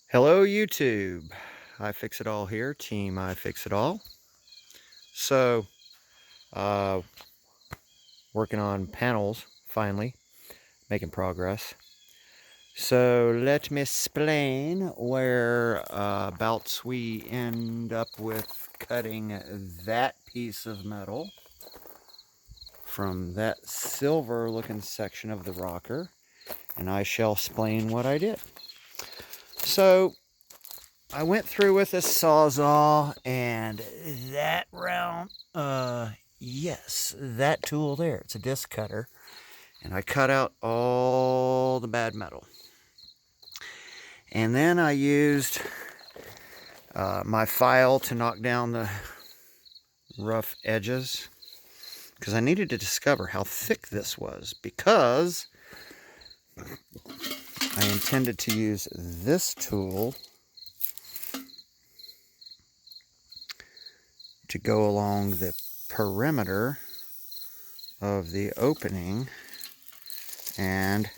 Hello YouTube, I Fix It All here, Team I Fix It All. So, uh, working on panels, finally, making progress. So let me explain whereabouts we end up with cutting that piece of metal from that silver looking section of the rocker, and I shall explain what I did. So, I went through with a Sawzall, and that round, yes, that tool there, it's a disc cutter, and I cut out all the bad metal. And then I used my file to knock down the rough edges, because I needed to discover how thick this was, because I intended to use this tool to go along the perimeter of the opening and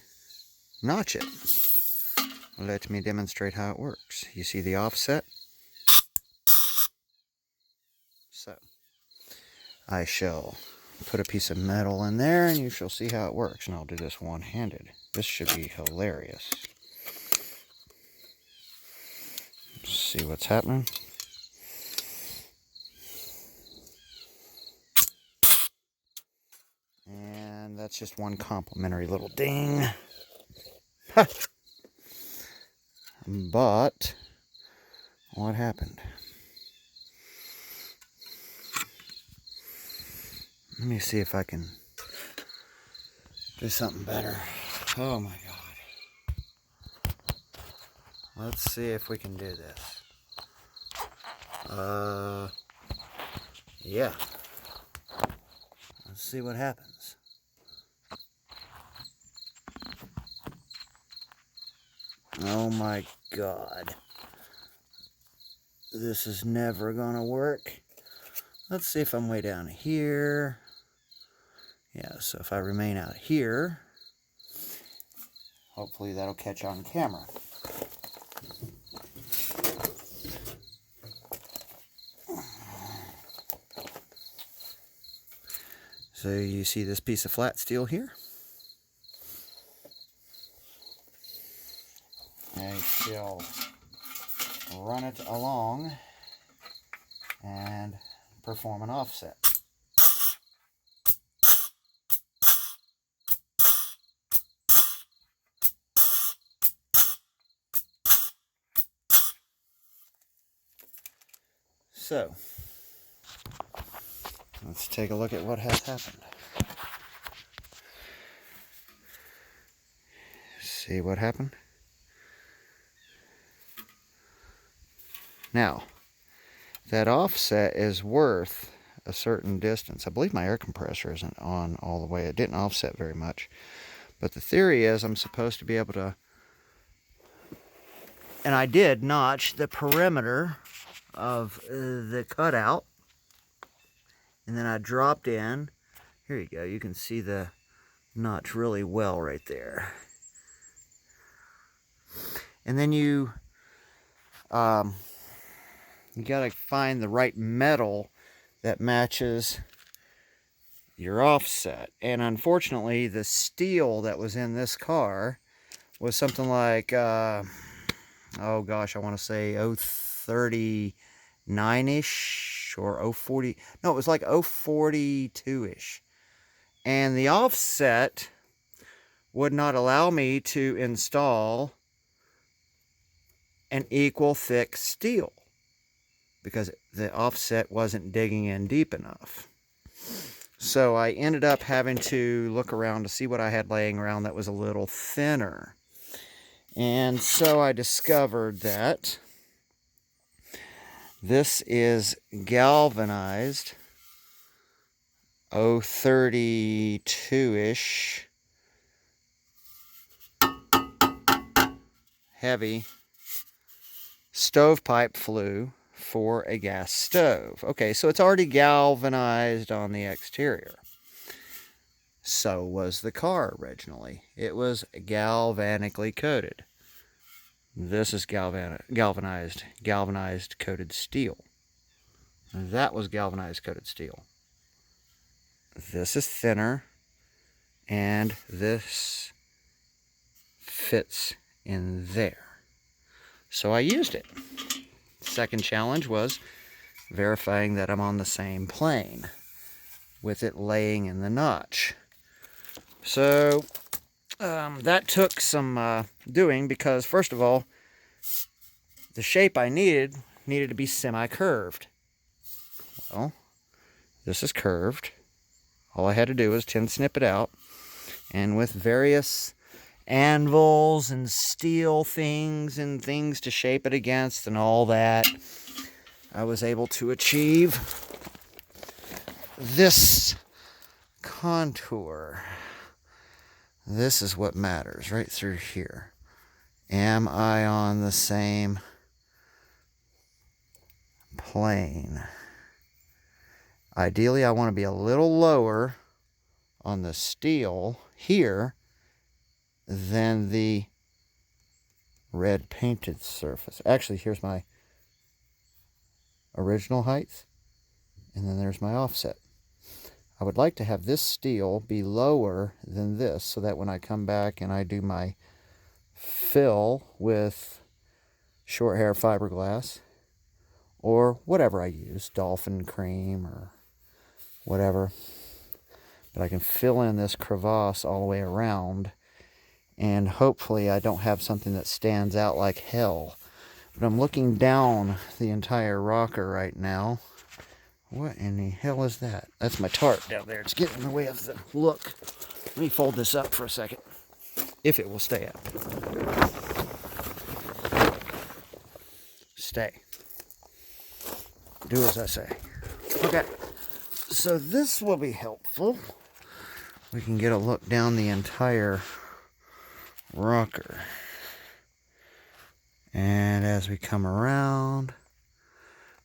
notch it. Let me demonstrate how it works. You see the offset? So, I shall put a piece of metal in there and you shall see how it works. And I'll do this one-handed. This should be hilarious. Let's see what's happening. And that's just one complimentary little ding. But, what happened? Let me see if I can do something better. Oh my God. Let's see if we can do this. Yeah. Let's see what happens. Oh my God. This is never gonna work. Let's see if I'm way down here. Yeah, so if I remain out here, hopefully that'll catch on camera. So you see this piece of flat steel here? I shall run it along and perform an offset. So, let's take a look at what has happened. See what happened? Now, that offset is worth a certain distance. I believe my air compressor isn't on all the way. It didn't offset very much. But the theory is I'm supposed to be able to, and I did notch the perimeter of the cutout. And then I dropped in. Here you go. You can see the notch really well right there. And then you got to find the right metal that matches your offset. And unfortunately, the steel that was in this car was something like, oh gosh, I want to say 039-ish or 040. No, it was like 042-ish. And the offset would not allow me to install an equal thick steel because the offset wasn't digging in deep enough. So I ended up having to look around to see what I had laying around that was a little thinner. And so I discovered that this is galvanized 032-ish heavy stovepipe flue for a gas stove. Okay, so it's already galvanized on the exterior. So was the car originally. It was galvanically coated. This is galvanized coated steel. That was galvanized coated steel. This is thinner, and this fits in there. So I used it. Second challenge was verifying that I'm on the same plane with it laying in the notch. So that took some doing, because first of all, the shape I needed to be semi-curved. Well, this is curved. All I had to do was tin snip it out, and with various anvils and steel things and things to shape it against and all that, I was able to achieve this contour. This is what matters right through here. Am I on the same plane? Ideally, I want to be a little lower on the steel here than the red painted surface. Actually, here's my original height, and then there's my offset. I would like to have this steel be lower than this, so that when I come back and I do my fill with short hair fiberglass, or whatever I use, dolphin cream or whatever, but I can fill in this crevasse all the way around, and hopefully I don't have something that stands out like hell. But I'm looking down the entire rocker right now. What in the hell is that? That's my tarp down there. It's getting in the way of the look. Let me fold this up for a second, if it will stay up. Stay. Do as I say. Okay, so this will be helpful. We can get a look down the entire rocker. And as we come around,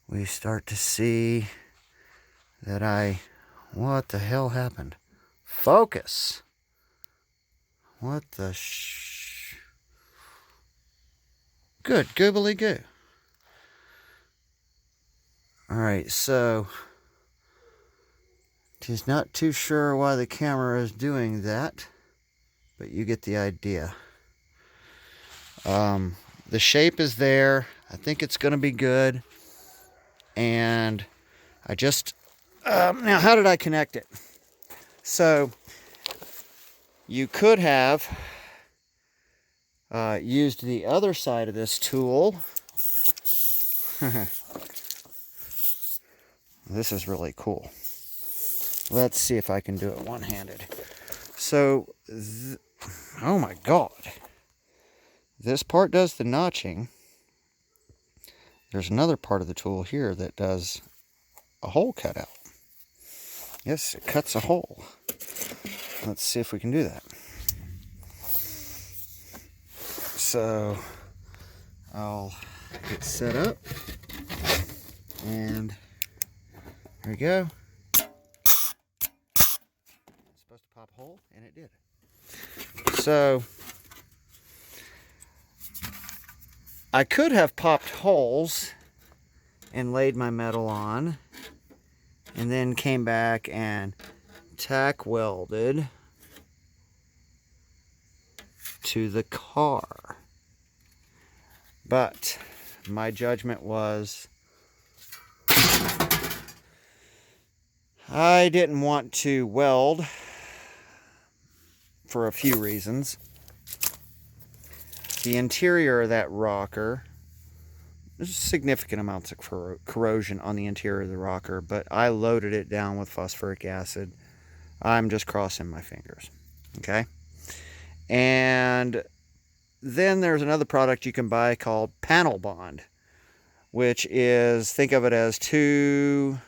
we start to see that what the hell happened? Focus! What the Good goobly goo. Alright, so she's not too sure why the camera is doing that, but you get the idea. The shape is there. I think it's going to be good. And I just... now, how did I connect it? So, you could have used the other side of this tool. This is really cool. Let's see if I can do it one-handed. So, oh my God. This part does the notching. There's another part of the tool here that does a hole cutout. Yes, it cuts a hole. Let's see if we can do that. So, I'll get set up. And there we go. It's supposed to pop a hole, and it did. So, I could have popped holes and laid my metal on, and then came back and tack welded to the car. But my judgment was I didn't want to weld for a few reasons. The interior of that rocker, there's significant amounts of corrosion on the interior of the rocker, but I loaded it down with phosphoric acid. I'm just crossing my fingers, okay? And then there's another product you can buy called panel bond, which is, think of it as 2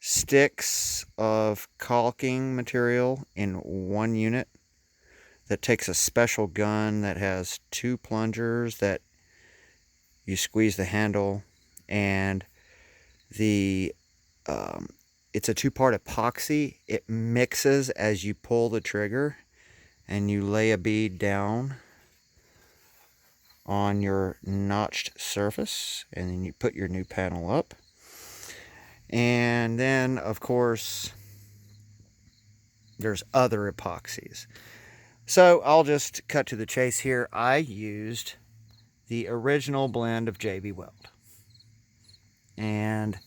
sticks of caulking material in one unit that takes a special gun that has 2 plungers that you squeeze the handle, and the it's a 2-part epoxy. It mixes as you pull the trigger, and you lay a bead down on your notched surface, and then you put your new panel up. And then, of course, there's other epoxies. So I'll just cut to the chase here. I used the original blend of JB Weld. And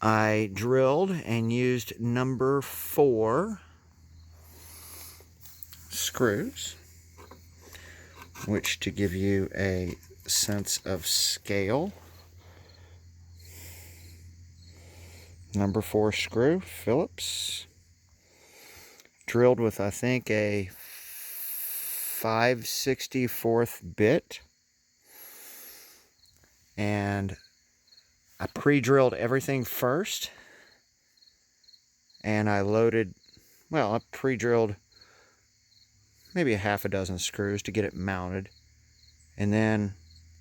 I drilled and used number 4 screws, which, to give you a sense of scale, number 4 screw, Phillips, drilled with, I think, a 5/64 bit, and I pre-drilled everything first, and I loaded, well, I pre-drilled maybe a half a dozen screws to get it mounted, and then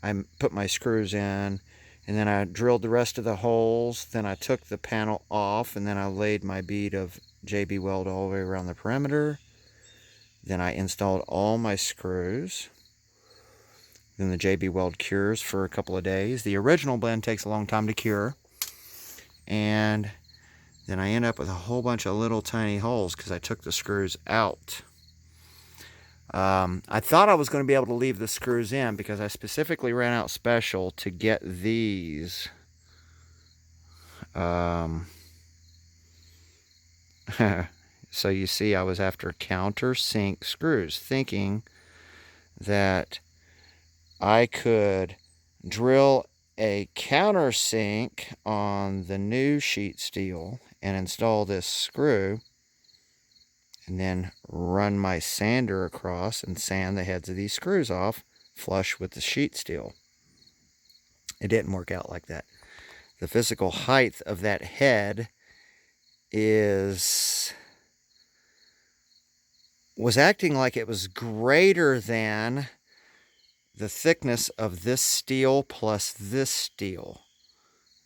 I put my screws in, and then I drilled the rest of the holes. Then I took the panel off, and then I laid my bead of JB Weld all the way around the perimeter. Then I installed all my screws. Then the JB Weld cures for a couple of days. The original blend takes a long time to cure. And then I end up with a whole bunch of little tiny holes because I took the screws out. I thought I was going to be able to leave the screws in because I specifically ran out special to get these. So you see, I was after countersink screws, thinking that I could drill a countersink on the new sheet steel and install this screw, and then run my sander across and sand the heads of these screws off flush with the sheet steel. It didn't work out like that. The physical height of that head was acting like it was greater than the thickness of this steel plus this steel.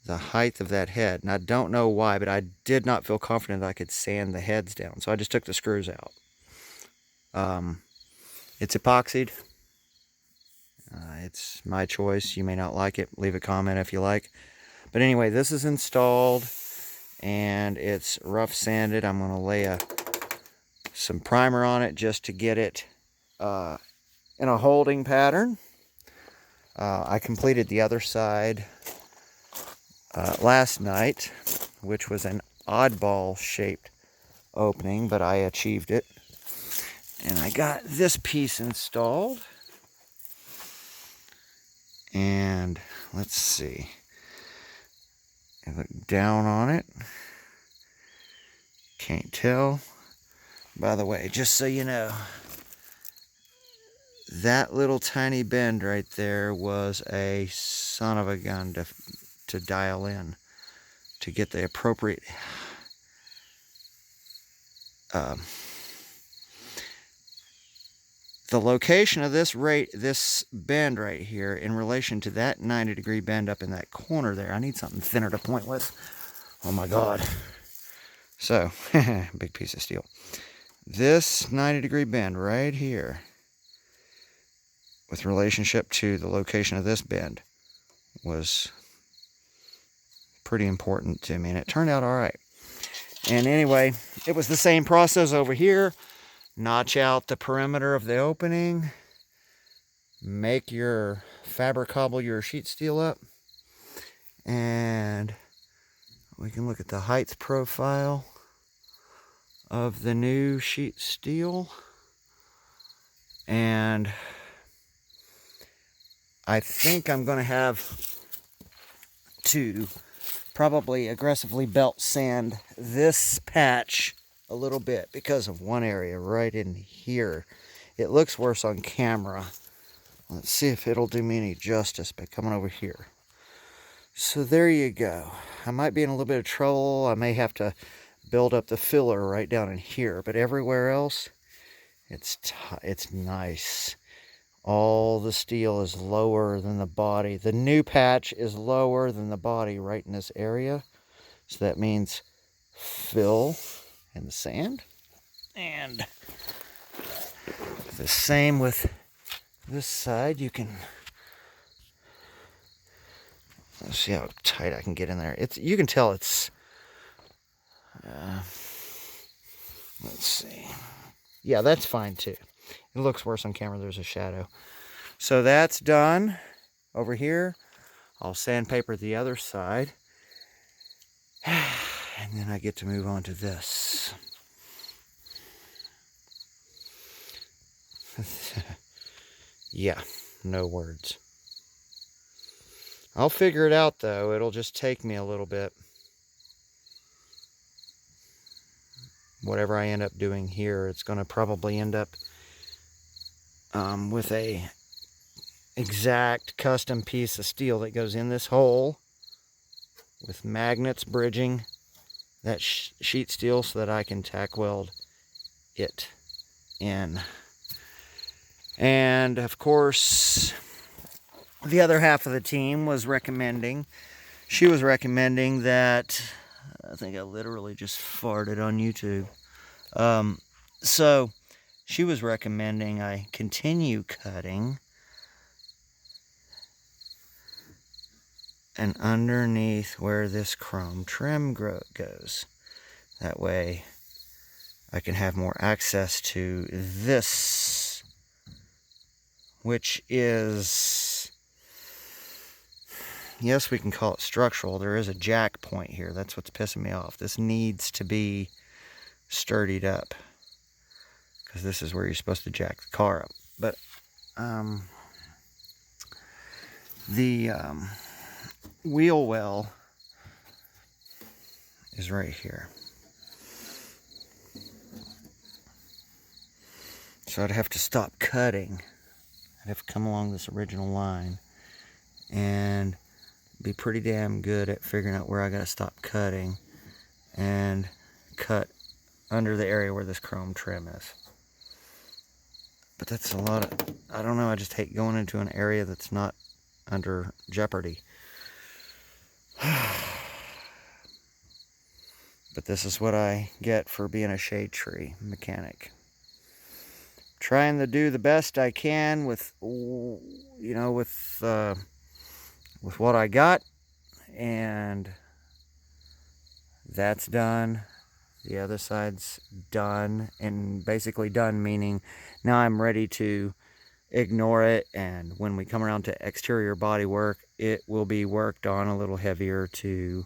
The height of that head. And I don't know why, but I did not feel confident I could sand the heads down. So I just took the screws out. It's epoxied. It's my choice. You may not like it. Leave a comment if you like. But anyway, this is installed and it's rough sanded. I'm going to lay some primer on it just to get it in a holding pattern. I completed the other side last night, which was an oddball shaped opening, but I achieved it. And I got this piece installed. And let's see. I look down on it. Can't tell. By the way, just so you know, that little tiny bend right there was a son of a gun to dial in, to get the appropriate the location of this bend right here in relation to that 90-degree bend up in that corner there. I need something thinner to point with. Oh my God. So, big piece of steel. This 90-degree bend right here, with relationship to the location of this bend, was pretty important to me, and it turned out all right. And anyway, it was the same process over here. Notch out the perimeter of the opening, make your fabric cobble your sheet steel up, and we can look at the height profile of the new sheet steel. And I think I'm going to have to probably aggressively belt sand this patch a little bit because of one area right in here. It looks worse on camera. Let's see if it'll do me any justice by coming over here. So there you go. I might be in a little bit of trouble. I may have to build up the filler right down in here, but everywhere else, it's nice. All the steel is lower than the body. The new patch is lower than the body right in this area. So that means fill in the sand. And the same with this side, you can, let's see how tight I can get in there. You can tell it's, let's see. Yeah, that's fine too. It looks worse on camera, there's a shadow. So that's done. Over here, I'll sandpaper the other side. And then I get to move on to this. Yeah, no words. I'll figure it out though. It'll just take me a little bit. Whatever I end up doing here, it's going to probably end up with a exact custom piece of steel that goes in this hole with magnets bridging that sheet steel so that I can tack weld it in. And of course, the other half of the team was recommending, she was recommending that, I think I literally just farted on YouTube. So she was recommending I continue cutting and underneath where this chrome trim goes. That way I can have more access to this, which is, yes, we can call it structural. There is a jack point here. That's what's pissing me off. This needs to be sturdied up because this is where you're supposed to jack the car up. But the wheel well is right here. So I'd have to stop cutting. I'd have to come along this original line and be pretty damn good at figuring out where I gotta stop cutting and cut under the area where this chrome trim is. But that's a lot of, I don't know, I just hate going into an area that's not under jeopardy. But this is what I get for being a shade tree mechanic. Trying to do the best I can with, you know, with what I got, and that's done. The other side's done, and basically done meaning now I'm ready to ignore it, and when we come around to exterior body work, it will be worked on a little heavier to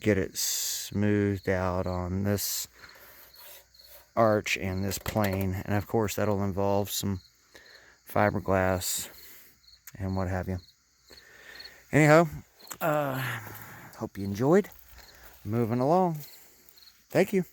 get it smoothed out on this arch and this plane, and of course that'll involve some fiberglass and what have you. Anyhow, hope you enjoyed. Moving along. Thank you.